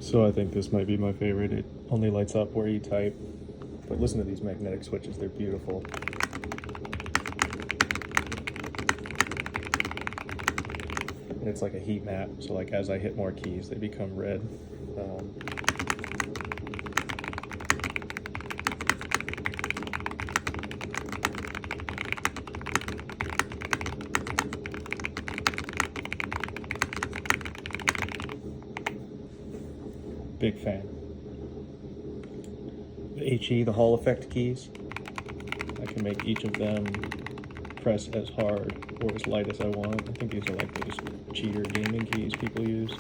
So I think this might be my favorite. It only lights up where you type. But listen to these magnetic switches, they're beautiful. And it's like a heat map, so like as I hit more keys, they become red. Big fan. The HE, the Hall effect keys, I can make each of them press as hard or as light as I want. I think these are like those cheater gaming keys people use.